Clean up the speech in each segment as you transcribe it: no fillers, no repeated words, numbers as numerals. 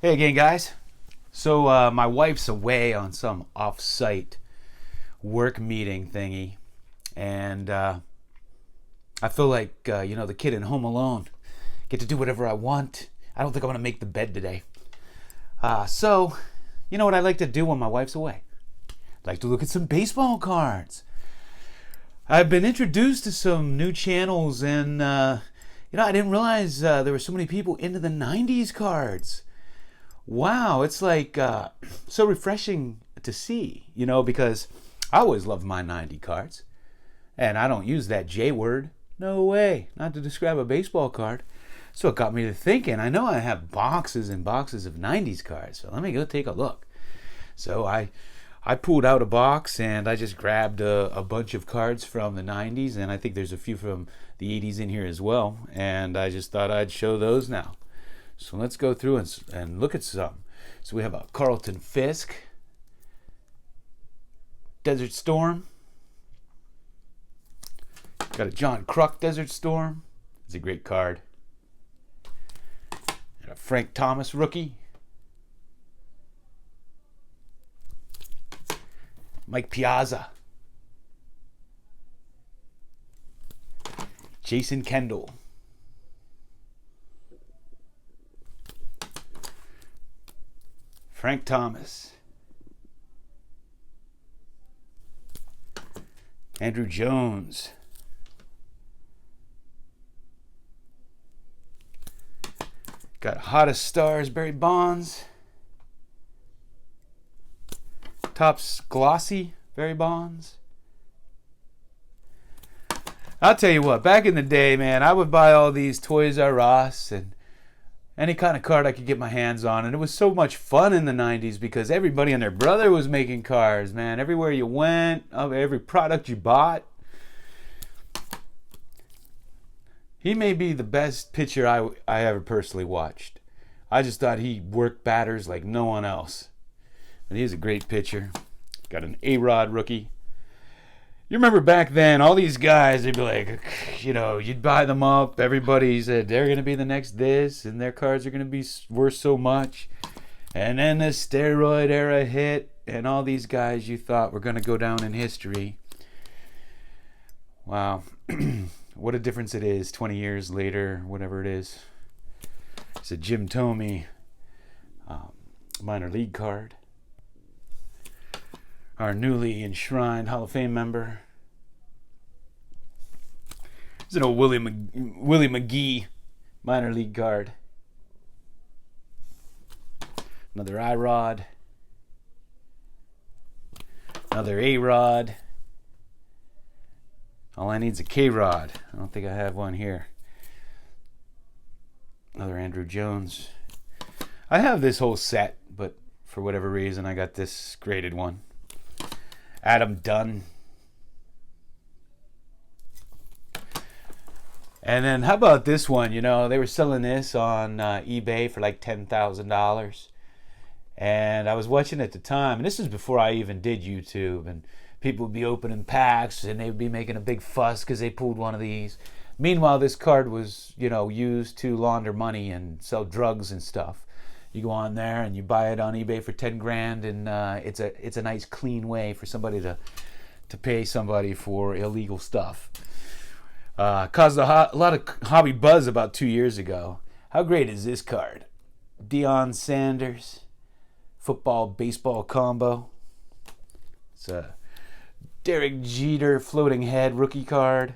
Hey again, guys. So my wife's away on some off-site work meeting thingy, and I feel like the kid in Home Alone. Get to do whatever I want. I don't think I'm gonna make the bed today. So, you know what I like to do when my wife's away? I like to look at some baseball cards. I've been introduced to some new channels, and I didn't realize there were so many people into the '90s cards. Wow, it's like so refreshing to see, because I always loved my 90 cards. And I don't use that J word. No way, not to describe a baseball card. So it got me to thinking, I know I have boxes and boxes of 90s cards, so let me go take a look. So I pulled out a box and I just grabbed a bunch of cards from the 90s, and I think there's a few from the 80s in here as well. And I just thought I'd show those now. So let's go through and look at some. So we have a Carlton Fisk, Desert Storm. Got a John Kruk Desert Storm. It's a great card. And a Frank Thomas rookie. Mike Piazza. Jason Kendall. Frank Thomas. Andrew Jones. Got Hottest Stars, Barry Bonds. Topps Glossy, Barry Bonds. I'll tell you what, back in the day, man, I would buy all these Toys R Us and any kind of card I could get my hands on. And it was so much fun in the 90s because everybody and their brother was making cards, man. Everywhere you went, every product you bought. He may be the best pitcher I ever personally watched. I just thought he worked batters like no one else. But he's a great pitcher. Got an A-Rod rookie. You remember back then, all these guys, they'd be like, you'd buy them up. Everybody said they're going to be the next this, and their cards are going to be worth so much. And then the steroid era hit, and all these guys you thought were going to go down in history. Wow. What a difference it is 20 years later, whatever it is. It's a Jim Thome minor league card. Our newly enshrined Hall of Fame member. It's an old Willie McGee minor league card. Another I-Rod. Another A-Rod. All I need is a K-Rod. I don't think I have one here. Another Andrew Jones. I have this whole set, but for whatever reason I got this graded one. Adam Dunn. And then how about this one? They were selling this on eBay for like $10,000. And I was watching at the time, and this is before I even did YouTube, and people would be opening packs and they would be making a big fuss because they pulled one of these. Meanwhile, this card was, used to launder money and sell drugs and stuff. You go on there and you buy it on eBay for 10 grand, and it's a nice clean way for somebody to pay somebody for illegal stuff. Caused a lot of hobby buzz about 2 years ago. How great is this card? Deion Sanders, football baseball combo. It's a Derek Jeter floating head rookie card.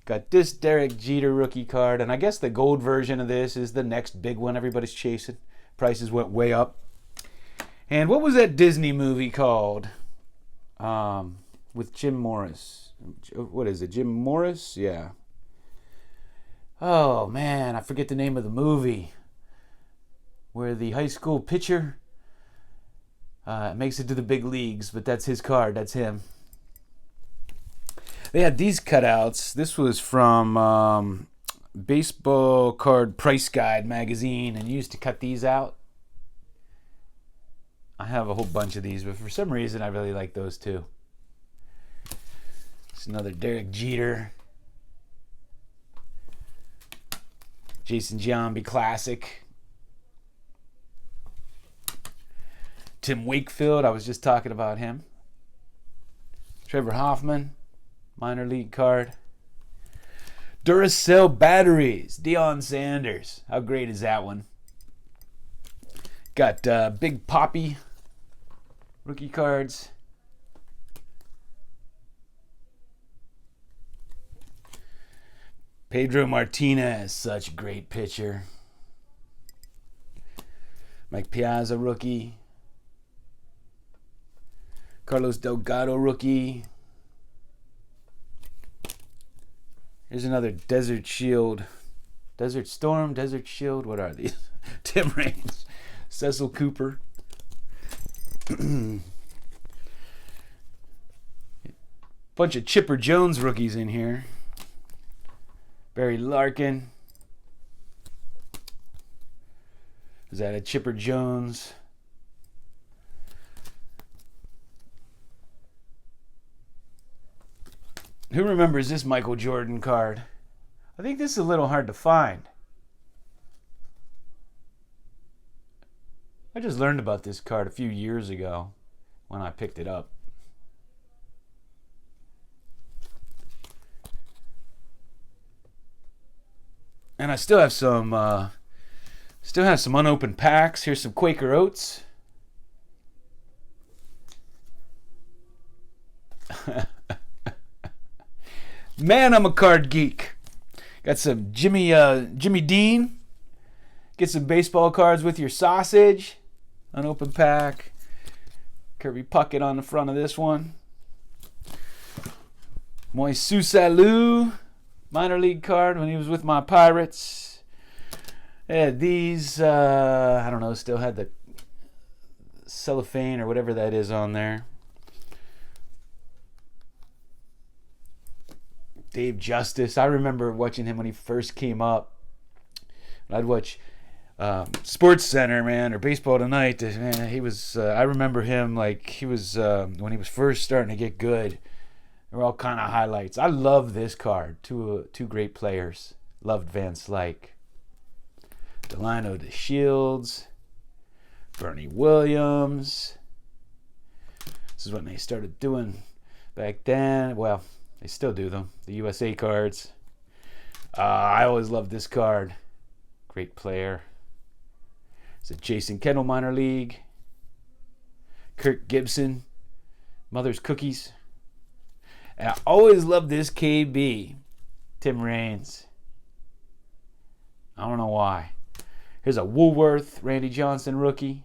Got this Derek Jeter rookie card, and I guess the gold version of this is the next big one everybody's chasing. Prices went way up. And what was that Disney movie called? With Jim Morris. What is it, Jim Morris? Yeah. Oh, man, I forget the name of the movie. Where the high school pitcher makes it to the big leagues, but that's his card, that's him. They had these cutouts. This was from Baseball Card Price Guide magazine, and you used to cut these out. I have a whole bunch of these, but for some reason I really like those too. It's another Derek Jeter. Jason Giambi classic. Tim Wakefield, I was just talking about him. Trevor Hoffman, minor league card. Duracell batteries, Deion Sanders. How great is that one? Got Big Poppy rookie cards. Pedro Martinez, such a great pitcher. Mike Piazza rookie. Carlos Delgado rookie. Here's another Desert Shield. Desert Storm, Desert Shield, what are these? Tim Raines. Cecil Cooper. Bunch of Chipper Jones rookies in here. Barry Larkin. Is that a Chipper Jones? Who remembers this Michael Jordan card? I think this is a little hard to find. I just learned about this card a few years ago when I picked it up. And I still have some unopened packs. Here's some Quaker Oats. Man, I'm a card geek. Got some Jimmy Dean. Get some baseball cards with your sausage. Unopened pack. Kirby Puckett on the front of this one. Moises Salou. Minor league card when he was with my Pirates. Yeah, these, I don't know, still had the cellophane or whatever that is on there. Dave Justice. I remember watching him when he first came up. I'd watch Sports Center, man, or Baseball Tonight. Man, he was. I remember him like he was when he was first starting to get good. They were all kind of highlights. I love this card. Two great players. Loved Van Slyke. Delino DeShields. Bernie Williams. This is what they started doing back then. Well, they still do them. The USA cards. I always loved this card. Great player. It's a Jason Kendall minor league. Kirk Gibson. Mother's Cookies. And I always loved this KB. Tim Raines. I don't know why. Here's a Woolworth. Randy Johnson rookie.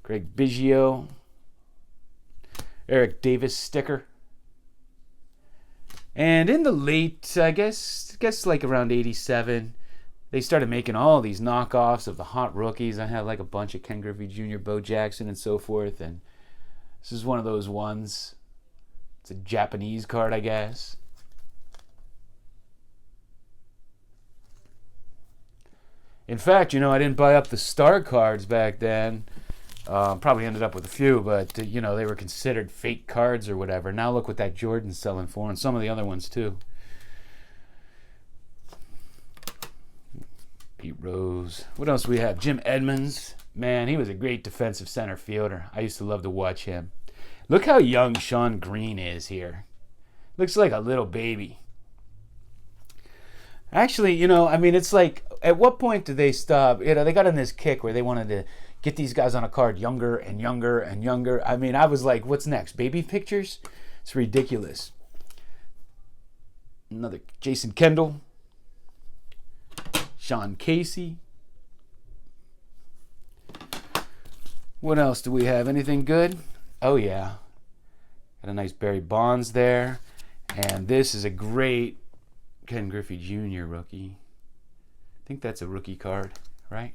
Greg Biggio. Eric Davis sticker. And in the late, I guess like around 87, they started making all these knockoffs of the hot rookies. I had like a bunch of Ken Griffey Jr., Bo Jackson, and so forth. And this is one of those ones. It's a Japanese card, I guess. In fact, I didn't buy up the star cards back then. Probably ended up with a few, but, they were considered fake cards or whatever. Now look what that Jordan's selling for, and some of the other ones, too. Pete Rose. What else do we have? Jim Edmonds. Man, he was a great defensive center fielder. I used to love to watch him. Look how young Sean Green is here. Looks like a little baby. Actually, it's like, at what point did they stop? They got in this kick where they wanted to get these guys on a card younger and younger and younger. I mean, I was like, what's next? Baby pictures? It's ridiculous. Another Jason Kendall. Sean Casey. What else do we have? Anything good? Oh, yeah. Got a nice Barry Bonds there. And this is a great Ken Griffey Jr. rookie. I think that's a rookie card, right?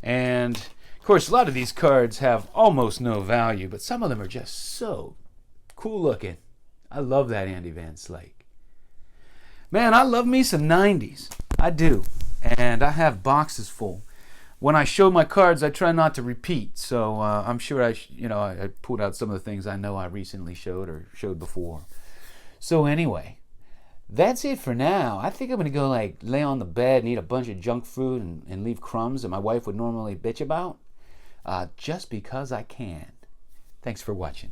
And, of course, a lot of these cards have almost no value, but some of them are just so cool looking. I love that Andy Van Slyke. Man, I love me some 90s. I do. And I have boxes full. When I show my cards, I try not to repeat. So I'm sure I pulled out some of the things I know I recently showed or showed before. So anyway, That's it for now. I think I'm gonna go like lay on the bed and eat a bunch of junk food and leave crumbs that my wife would normally bitch about, just because I can. Thanks for watching.